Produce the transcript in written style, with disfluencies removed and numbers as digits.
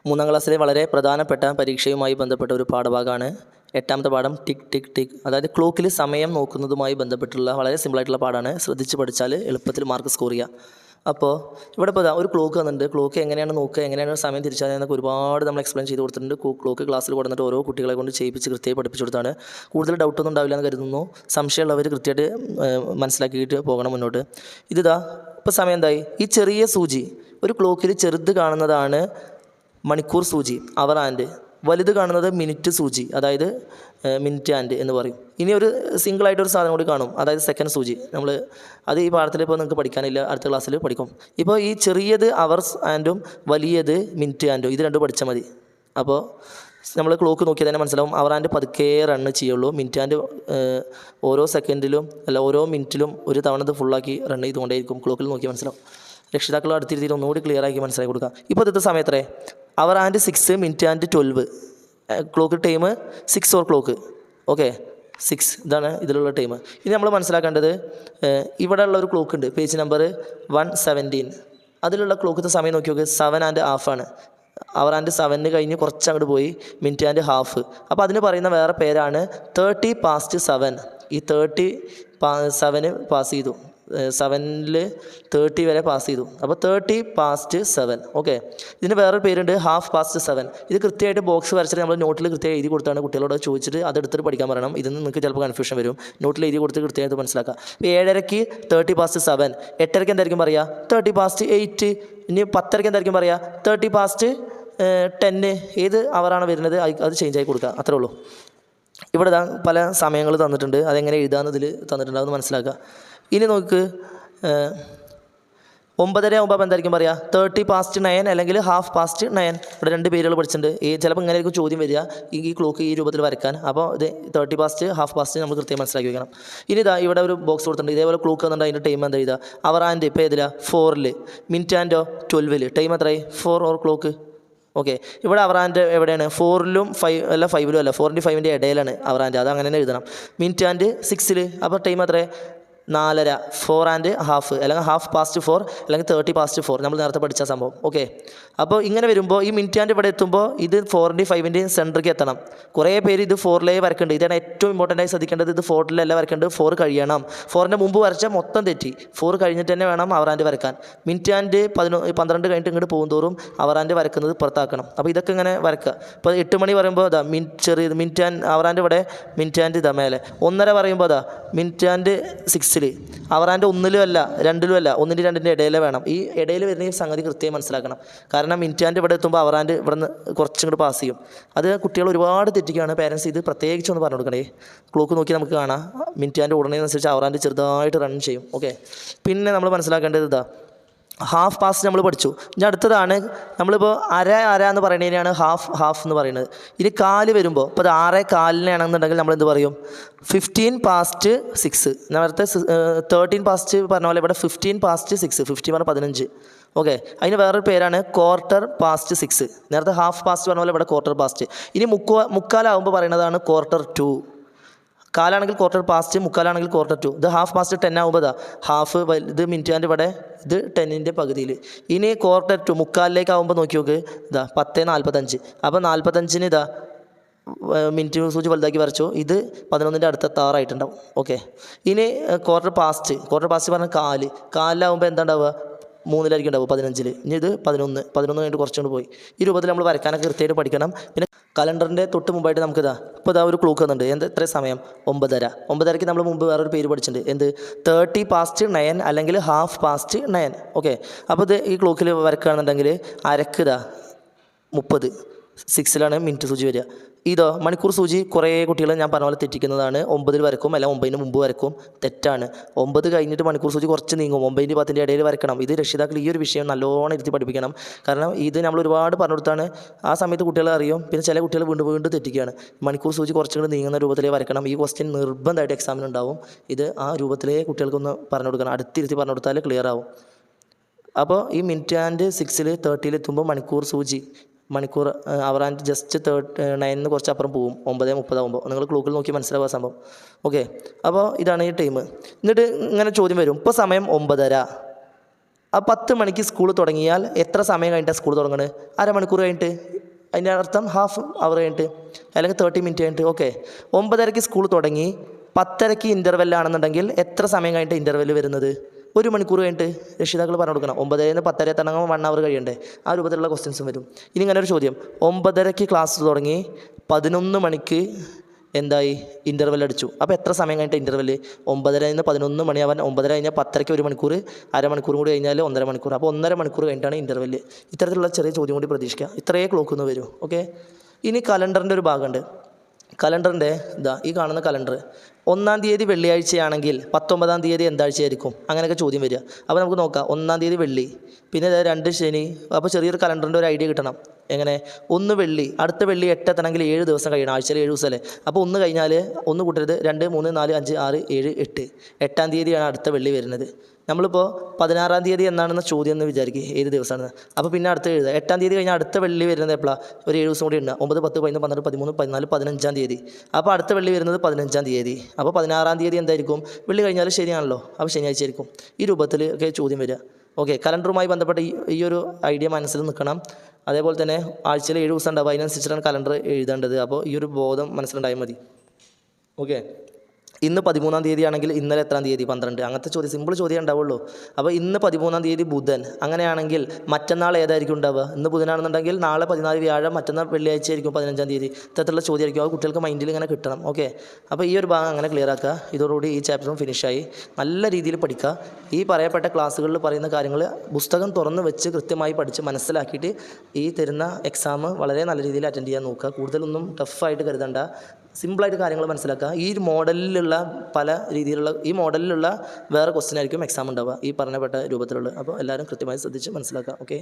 മൂന്നാം ക്ലാസ്സിലെ വളരെ പ്രധാനപ്പെട്ട പരീക്ഷയുമായി ബന്ധപ്പെട്ട ഒരു പാഠഭാഗമാണ് എട്ടാമത്തെ പാഠം ടിക് ടിക് ടിക്. അതായത് ക്ലോക്കിൽ സമയം നോക്കുന്നതുമായി ബന്ധപ്പെട്ടുള്ള വളരെ സിമ്പിളായിട്ടുള്ള പാഠമാണ്. ശ്രദ്ധിച്ച് പഠിച്ചാൽ എളുപ്പത്തിൽ മാർക്ക് സ്കോർ ചെയ്യുക. അപ്പോൾ ഇവിടെ ഇപ്പോൾ ഒരു ക്ലോക്ക് വന്നിട്ടുണ്ട്. ക്ലോക്ക് എങ്ങനെയാണ് നോക്കുക, എങ്ങനെയാണ് സമയം തിരിച്ചറിയാനൊക്കെ ഒരുപാട് നമ്മൾ എക്സ്പ്ലെയിൻ ചെയ്ത് കൊടുത്തിട്ടുണ്ട്. ക്ലോക്ക് ക്ലാസ്സിൽ കൊടുത്തിട്ട് ഓരോ കുട്ടികളെ കൊണ്ട് ചെയ്യിപ്പിച്ച് കൃത്യമായി പഠിപ്പിച്ചു കൊടുത്താണ്. കൂടുതൽ ഡൗട്ടൊന്നും ഉണ്ടാവില്ല എന്ന് കരുതുന്നു. സംശയമുള്ളവർ കൃത്യമായിട്ട് മനസ്സിലാക്കിയിട്ട് പോകണം മുന്നോട്ട്. ഇതാ ഇപ്പോൾ സമയം എന്തായി? ഈ ചെറിയ സൂചി ഒരു ക്ലോക്കിൽ ചെറുത് കാണുന്നതാണ് മണിക്കൂർ സൂചി, അവർ ആൻഡ്. വലുത് കാണുന്നത് മിനിറ്റ് സൂചി, അതായത് മിനിറ്റ് ആൻഡ് എന്ന് പറയും. ഇനി ഒരു സിംഗിളായിട്ടൊരു സാധനം കൂടി കാണും, അതായത് സെക്കൻഡ് സൂചി. അത് ഈ പാഠത്തിൽ ഇപ്പോൾ നിങ്ങൾക്ക് പഠിക്കാനില്ല, അടുത്ത ക്ലാസ്സിൽ പഠിക്കും. ഇപ്പോൾ ഈ ചെറിയത് അവേഴ്സ് ആൻഡും വലിയത് മിനിറ്റ് ആൻഡും, ഇത് രണ്ടും പഠിച്ചാൽ മതി. അപ്പോൾ നമ്മൾ ക്ലോക്ക് നോക്കിയാൽ തന്നെ മനസ്സിലാവും. അവർ ആൻഡ് പതുക്കെ റണ്ണ് ചെയ്യുള്ളൂ. മിനിറ്റ് ആൻഡ് ഓരോ സെക്കൻഡിലും ഓരോ മിനിറ്റിലും ഒരു തവണ ഇത് ഫുള്ളാക്കി റൺ ചെയ്തുകൊണ്ടേയിരിക്കും. ക്ലോക്കിൽ നോക്കി മനസ്സിലാവും. രക്ഷിതാക്കൾ അടുത്തിരുത്തിയിൽ ഒന്നുകൂടി ക്ലിയർ ആക്കി മനസ്സിലാക്കി കൊടുക്കുക. ഇപ്പോൾ ഇന്നത്തെ സമയം എത്രേ? Hour and 6, minute and 12. Clock time 6 o'clock. Okay, 6 ഇതാണ് ഇതിലുള്ള ടൈം. ഇനി നമ്മൾ മനസ്സിലാക്കേണ്ടത്, ഇവിടെ ഉള്ള ഒരു ക്ലോക്ക് ഉണ്ട്, പേജ് നമ്പർ 117. അതിലുള്ള ക്ലോക്കത്തെ സമയം നോക്കി നോക്ക്, 7.5 ആണ്. അവർ ആൻഡ് 7 കഴിഞ്ഞ് കുറച്ച് അങ്ങോട്ട് പോയി, മിനിറ്റ് ആൻഡ് ഹാഫ്. അപ്പോൾ അതിന് പറയുന്ന വേറെ പേരാണ് 30 past 7. ഈ 37 പാസ് ചെയ്തു, 7ൽ 30 വരെ പാസ് ചെയ്തു. അപ്പോൾ 30 past 7. ഓക്കെ, ഇതിന് വേറൊരു പേരുണ്ട്, ഹാഫ് പാസ്റ്റ് 7. ഇത് കൃത്യമായിട്ട് ബോക്സ് വരച്ചിട്ട് നമ്മൾ നോട്ടിൽ കൃത്യമായി എഴുതി കൊടുത്താണ് കുട്ടികളോട് ചോദിച്ചിട്ട് അതെടുത്തിട്ട് പഠിക്കാൻ പറയണം. ഇതിന് നിങ്ങൾക്ക് ചിലപ്പോൾ കൺഫ്യൂഷൻ വരും. നോട്ടിൽ എഴുതി കൊടുത്ത് കൃത്യമായിട്ട് മനസ്സിലാക്കുക. ഇപ്പോൾ 7:30 30 past 7. 8:30 എന്തായിരിക്കും പറയുക? 30 past 8. ഇനി 10:30 എന്തായിരിക്കും പറയുക? 30 past 10. ഏത് അവറാണ് വരുന്നത് അത് ചേഞ്ച് ആയി കൊടുക്കുക, അത്രേ ഉള്ളൂ. ഇവിടെ പല സമയങ്ങൾ തന്നിട്ടുണ്ട്, അതെങ്ങനെ എഴുതാമെന്ന് ഇതിൽ തന്നിട്ടുണ്ട്, അതൊന്ന് മനസ്സിലാക്കുക. ഇനി നോക്ക്, 9:30 ആകുമ്പോൾ എന്തായിരിക്കും പറയുക? 30 past 9 അല്ലെങ്കിൽ ഹാഫ് പാസ്റ്റ് 9. ഇവിടെ 2 പേരുകൾ പഠിച്ചിട്ടുണ്ട്. ചിലപ്പോൾ ഇങ്ങനെ ആയിരിക്കും ചോദ്യം വരിക, ഈ ക്ലോക്ക് ഈ രൂപത്തിൽ വരയ്ക്കാൻ. അപ്പോൾ ഇത് 30 past ഹാഫ് പാസ്റ്റ് നമ്മൾ കൃത്യം മനസ്സിലാക്കി വെക്കണം. ഇനി ഇവിടെ ഒരു ബോക്സ് കൊടുത്തിട്ടുണ്ട്, ഇതേപോലെ ക്ലോക്ക് വന്നിട്ട് അതിൻ്റെ ടൈം എന്താ എഴുതുക? അവർ ആൻഡ് ഇപ്പോൾ ഏതിലാണ്? 4ൽ. മിനിറ്റ് ആൻഡോ 12ൽ. ടൈം എത്രയായി? 4 ഓർ ക്ലോക്ക്. ഓക്കെ, ഇവിടെ അവർ ആൻഡ് എവിടെയാണ്? 4ലും 5ലും അല്ല, 4ൻ്റെ 5ൻ്റെ ഇടയിലാണ് അവർ ആൻഡ്, അത് അങ്ങനെ തന്നെ എഴുതണം. മിനിറ്റ് ആൻഡ് 6ൽ. അപ്പോൾ ടൈം എത്രയാണ്? 4:30. 4.5 അല്ലെങ്കിൽ ഹാഫ് പാസ്റ്റ് 4 അല്ലെങ്കിൽ 30 past 4, നമ്മൾ നേരത്തെ പഠിച്ച സംഭവം. ഓക്കെ, അപ്പോൾ ഇങ്ങനെ വരുമ്പോൾ ഈ മിനിറ്റ് ആൻഡ് ഇവിടെ എത്തുമ്പോൾ ഇത് 4ൻ്റെയും 5ൻ്റെയും സെൻറ്ററിലേക്ക് എത്തണം. കുറേ പേര് ഇത് 4ലേ വരക്കേണ്ടത്. ഇതാണ് ഏറ്റവും ഇമ്പോർട്ടൻ്റ് ആയി ശ്രദ്ധിക്കേണ്ടത്. ഇത് 4ലല്ല വരക്കേണ്ടത്, 4 കഴിയണം. 4ൻ്റെ മുമ്പ് വരച്ചാൽ മൊത്തം തെറ്റി. 4 കഴിഞ്ഞിട്ട് തന്നെ വേണം അവർ ആൻഡ് വരക്കാൻ. മിനിറ്റ് ആൻഡ് 12 കഴിഞ്ഞിട്ട് ഇങ്ങോട്ട് പോകുന്തോറും അവർ ആൻഡ് വരക്കുന്നത് പുറത്താക്കണം. അപ്പോൾ ഇതൊക്കെ ഇങ്ങനെ വരക്കുക. ഇപ്പോൾ 8 മണി പറയുമ്പോൾ ഇതാ ചെറിയത് മിനിറ്റ് ആൻഡ് അവർ ആൻഡ് ഇവിടെ, മിനിറ്റ് ആൻഡ് ഇതാ മേലെ. 1:30 പറയുമ്പോൾ ഇതാ മിനിറ്റ് ആൻഡ് 6. അവർ ആൻഡ് 1ലും അല്ല 2ലും അല്ല, 1ൻ്റെ 2ൻ്റെ ഇടയിലേ വേണം. ഈ ഇടയിൽ വരുന്ന ഈ സംഗതി കൃത്യമായി മനസ്സിലാക്കണം. കാരണം മിനിറ്റ് ആൻഡ് ഇവിടെ എത്തുമ്പോൾ അവർ ആൻഡ് ഇവിടെ നിന്ന് കുറച്ചും കൂടി പാസ് ചെയ്യും. അത് കുട്ടികൾ ഒരുപാട് തെറ്റിക്കുകയാണ്. പേരൻസ് ഇത് പ്രത്യേകിച്ച് ഒന്ന് പറഞ്ഞു കൊടുക്കണേ. ക്ലോക്ക് നോക്കി നമുക്ക് കാണാം, മിനിറ്റ് ആൻഡ് ഉടനെയനുസരിച്ച് അവർ ആൻഡ് ചെറുതായിട്ട് റൺ ചെയ്യും. ഓക്കെ, പിന്നെ നമ്മൾ മനസ്സിലാക്കേണ്ടത് ഇതാ ഹാഫ് പാസ്റ്റ് നമ്മൾ പഠിച്ചു. ഇനി അടുത്തതാണ് നമ്മളിപ്പോൾ അര എന്ന് പറയുന്നതിനാണ് ഹാഫ് എന്ന് പറയുന്നത്. ഇനി കാല് വരുമ്പോൾ ഇപ്പോൾ അത് 6:15 നമ്മൾ എന്ത് പറയും? 15 past 6. നേരത്തെ 13 past പറഞ്ഞ പോലെ ഇവിടെ 15 past 6. 15 പറഞ്ഞാൽ 15. ഓക്കെ, അതിന് വേറൊരു പേരാണ് ക്വാർട്ടർ പാസ്റ്റ് 6. നേരത്തെ ഹാഫ് പാസ്റ്റ് പറഞ്ഞ പോലെ ഇവിടെ ക്വാർട്ടർ പാസ്റ്റ്. ഇനി മുക്കാലാകുമ്പോൾ പറയുന്നതാണ് ക്വാർട്ടർ 2. കാലാണെങ്കിൽ ക്വാർട്ടർ പാസ്റ്റ്, മുക്കാലാണെങ്കിൽ ക്വാർട്ടർ 2. ഇത് ഹാഫ് പാസ്റ്റ് 10 ആകുമ്പോൾ ഇതാ ഹാഫ്, ഇത് മിനിറ്റ് ആൻഡ് ഇവിടെ ഇത് 10ൻ്റെ പകുതിയിൽ. ഇനി ക്വാർട്ടർ 2 മുക്കാലിലേക്ക് ആകുമ്പോൾ നോക്കി നോക്ക്, ഇതാ 10:45. അപ്പോൾ 45-ന് ഇതാ മിനിറ്റ് സൂചി വലുതാക്കി വരച്ചു. ഇത് 11ൻ്റെ അടുത്തെത്താറായിട്ടുണ്ടാവും. ഓക്കെ, ഇനി ക്വാർട്ടർ പാസ്റ്റ് പറഞ്ഞാൽ കാലിലാകുമ്പോൾ എന്താ ഉണ്ടാവുക? 3-ലായിരിക്കും ഉണ്ടാവുക, 15-ൽ. ഇനി ഇത് 11 കഴിഞ്ഞിട്ട് കുറച്ചുകൊണ്ട് പോയി. ഈ രൂപത്തിൽ നമ്മൾ വരയ്ക്കാനൊക്കെ കൃത്യമായിട്ട് പഠിക്കണം. പിന്നെ കലണ്ടറിൻ്റെ തൊട്ട് മുമ്പായിട്ട് നമുക്കിതാ ഇപ്പോൾ ഒരു ക്ലോക്ക് വന്നിട്ടുണ്ട്. എത്ര സമയം? 9:30. 9:30ക്ക് നമ്മൾ മുമ്പ് വേറൊരു പേര് പഠിച്ചിട്ടുണ്ട്, എന്ത്? 30 past 9 അല്ലെങ്കിൽ ഹാഫ് പാസ്റ്റ് 9. ഓക്കെ, അപ്പോൾ ഇത് ഈ ക്ലോക്കിൽ വരക്കുകയാണെന്നുണ്ടെങ്കിൽ അരക്ക് 30. 6ലാണ് മിനിറ്റ് സൂചി വരിക. ഇതോ മണിക്കൂർ സൂചി കുറേ കുട്ടികൾ ഞാൻ പറഞ്ഞ പോലെ തെറ്റിക്കുന്നതാണ്. 9ൽ വരക്കും, അല്ല 9ന് മുമ്പ് വരക്കും. തെറ്റാണ്. 9 കഴിഞ്ഞിട്ട് മണിക്കൂർ സൂചി കുറച്ച് നീങ്ങും. 9ൻ്റെ 10ൻ്റെ ഇടയിൽ വരക്കണം. ഇത് രക്ഷിതാക്കൾ ഈ ഒരു വിഷയം നല്ലോണം ഇരുത്തി പഠിപ്പിക്കണം. കാരണം ഇത് നമ്മൾ ഒരുപാട് പറഞ്ഞു കൊടുത്താണ്. ആ സമയത്ത് കുട്ടികളെ അറിയും. പിന്നെ ചില കുട്ടികൾ വീണ്ടും തെറ്റിക്കുകയാണ്. മണിക്കൂർ സൂചി കുറച്ചുകൂടി നീങ്ങുന്ന രൂപത്തിലേ വരക്കണം. ഈ ക്വസ്റ്റ്യൻ നിർബന്ധമായിട്ട് എക്സാമിനുണ്ടാവും. ഇത് ആ രൂപത്തിലേ കുട്ടികൾക്കൊന്ന് പറഞ്ഞു കൊടുക്കണം. അടുത്തിരുത്തി പറഞ്ഞു കൊടുത്താൽ ക്ലിയർ ആവും. അപ്പോൾ ഈ മിനിറ്റ് ആൻഡ് 6ൽ 30ൽ എത്തുമ്പോൾ മണിക്കൂർ അവർ ആൻഡ് ജസ്റ്റ് 9-ന് കുറച്ച് അപ്പുറം പോവും. 9:30 ആകുമ്പോൾ നിങ്ങൾ ക്ലോക്കിൽ നോക്കി മനസ്സിലാവുക സംഭവം. ഓക്കെ, അപ്പോൾ ഇതാണ് ഈ ടൈം. എന്നിട്ട് ഇങ്ങനെ ചോദ്യം വരും, ഇപ്പോൾ സമയം 9:30. ആ 10 മണിക്ക് സ്കൂൾ തുടങ്ങിയാൽ എത്ര സമയം കഴിഞ്ഞിട്ടാണ് സ്കൂൾ തുടങ്ങുന്നത്? അരമണിക്കൂർ കഴിഞ്ഞിട്ട്. അതിൻ്റെ അർത്ഥം ഹാഫ് അവർ കഴിഞ്ഞിട്ട്, അല്ലെങ്കിൽ 30 മിനിറ്റ് കഴിഞ്ഞിട്ട്. ഓക്കെ, 9:30ക്ക് സ്കൂൾ തുടങ്ങി 10:30ക്ക് ഇൻ്റർവെല്ലാണെന്നുണ്ടെങ്കിൽ എത്ര സമയം കഴിഞ്ഞിട്ട് ഇൻ്റർവെൽ വരുന്നത്? 1 മണിക്കൂർ കഴിഞ്ഞിട്ട്. രക്ഷിതാക്കൾ പറഞ്ഞു കൊടുക്കണം. 9:30 10:30 തുടങ്ങുമ്പോൾ 1 അവർ കഴിയണ്ടേ? ആ രൂപത്തിലുള്ള ക്വസ്റ്റ്യൻസും വരും. ഇനി ഇങ്ങനെ ഒരു ചോദ്യം, 9:30ക്ക് ക്ലാസ് തുടങ്ങി 11 മണിക്ക് എന്തായി ഇൻ്റർവെൽ അടിച്ചു. അപ്പോൾ എത്ര സമയം കഴിഞ്ഞിട്ട് ഇൻ്റർവെൽ? 9:30 11 മണിയാവാൻ 9:30 കഴിഞ്ഞാൽ 10:30ക്ക് 1 മണിക്കൂർ, അരമണിക്കൂർ കൂടി കഴിഞ്ഞാൽ 1.5 മണിക്കൂർ. അപ്പോൾ 1.5 മണിക്കൂർ കഴിഞ്ഞിട്ടാണ് ഇൻ്റർവെൽ. ഇത്തരത്തിലുള്ള ചെറിയ ചോദ്യം കൂടി പ്രതീക്ഷിക്കുക. ഇത്രയേ ക്ലോക്കൊന്ന് വരൂ. ഓക്കെ, ഇനി കലണ്ടറിൻ്റെ ഒരു ഭാഗമുണ്ട്. കലണ്ടറിൻ്റെ ഈ കാണുന്ന കലണ്ടർ 1-ാം തീയതി വെള്ളിയാഴ്ചയാണെങ്കിൽ 19-ാം തീയതി എന്താഴ്ചയായിരിക്കും? അങ്ങനെയൊക്കെ ചോദ്യം വരിക. അപ്പോൾ നമുക്ക് നോക്കാം. 1-ാം തീയതി വെള്ളി, പിന്നെ 2 ശനി. അപ്പോൾ ചെറിയൊരു കലണ്ടറിൻ്റെ ഒരു ഐഡിയ കിട്ടണം. എങ്ങനെ? 1 വെള്ളി, അടുത്ത വെള്ളി 8 എത്തണമെങ്കിൽ 7 ദിവസം കഴിയണം. ആഴ്ചയിൽ 7 ദിവസമല്ലേ? അപ്പോൾ 1 കഴിഞ്ഞാൽ 1 കൂട്ടരുത്, 2 3 4 5 6 7 8. 8-ാം തീയതിയാണ് അടുത്ത വെള്ളി വരുന്നത്. നമ്മളിപ്പോൾ 16-ാം തീയതി എന്നാണെന്ന ചോദ്യം എന്ന് വിചാരിക്കുക, ഏത് ദിവസമാണെന്ന്. അപ്പോൾ പിന്നെ അടുത്ത എഴുതുക. 8-ാം തീയതി കഴിഞ്ഞാൽ അടുത്ത വെള്ളി വരുന്നത് എപ്പോഴാണ്? ഒരു 7 ദിവസം കൂടി ഉണ്ട്. 9 10 11 12 13 14 15-ാം തീയതി. അപ്പോൾ അടുത്ത വെള്ളി വരുന്നത് 15-ാം തീയതി. അപ്പോൾ 16-ാം തീയതി എന്തായിരിക്കും? വെള്ളി കഴിഞ്ഞാൽ ശരിയാണല്ലോ, അപ്പോൾ ശനിയാഴ്ച ആയിരിക്കും. ഈ രൂപത്തിൽ ഒക്കെ ചോദ്യം വരിക. ഓക്കെ, കലണ്ടറുമായി ബന്ധപ്പെട്ട ഈ ഒരു ഐഡിയ മനസ്സിൽ നിൽക്കണം. അതേപോലെ തന്നെ ആഴ്ചയിൽ 7 ദിവസം ഉണ്ടാവും, അതിനനുസരിച്ചിട്ടാണ് കലണ്ടർ എഴുതേണ്ടത്. അപ്പോൾ ഈ ഒരു ബോധം മനസ്സിലുണ്ടായാൽ മതി. ഓക്കെ, ഇന്ന് 13-ാം തീയതി ആണെങ്കിൽ ഇന്നലെ എത്രാം തീയതി? 12. അങ്ങനത്തെ ചോദ്യം, സിമ്പിൾ ചോദ്യം ഉണ്ടാവുള്ളൂ. അപ്പോൾ ഇന്ന് 13-ാം തീയതി ബുധൻ, അങ്ങനെയാണെങ്കിൽ മറ്റന്നാൾ ഏതായിരിക്കും ഉണ്ടാവുക? ഇന്ന് ബുധനാണെന്നുണ്ടെങ്കിൽ നാളെ 14 വ്യാഴം, മറ്റന്നാൾ വെള്ളിയാഴ്ച ആയിരിക്കും 15-ാം തീയതി. ഇത്തരത്തിലുള്ള ചോദ്യമായിരിക്കും. അത് കുട്ടികൾക്ക് മൈൻഡിൽ ഇങ്ങനെ കിട്ടണം. ഓക്കെ, അപ്പോൾ ഈ ഒരു ഭാഗം അങ്ങനെ ക്ലിയർ ആക്കുക. ഇതോടുകൂടി ഈ ചാപ്റ്ററും ഫിനിഷായി. നല്ല രീതിയിൽ പഠിക്കുക. ഈ പറയപ്പെട്ട ക്ലാസ്സുകളിൽ പറയുന്ന കാര്യങ്ങൾ പുസ്തകം തുറന്ന് വെച്ച് കൃത്യമായി പഠിച്ച് മനസ്സിലാക്കിയിട്ട് ഈ തരുന്ന എക്സാം വളരെ നല്ല രീതിയിൽ അറ്റൻഡ് ചെയ്യാൻ നോക്കുക. കൂടുതലൊന്നും ടഫായിട്ട് കരുതണ്ട, സിമ്പിളായിട്ട് കാര്യങ്ങൾ മനസ്സിലാക്കുക. ഈ മോഡലിലുള്ള പല രീതിയിലുള്ള ഈ മോഡലിലുള്ള വേറെ ക്വസ്റ്റ്യൻ ആയിരിക്കും എക്സാം ഉണ്ടാവുക, ഈ പറഞ്ഞപ്പെട്ട രൂപത്തിലുള്ള. അപ്പോൾ എല്ലാവരും കൃത്യമായി ശ്രദ്ധിച്ച് മനസ്സിലാക്കുക. ഓക്കെ.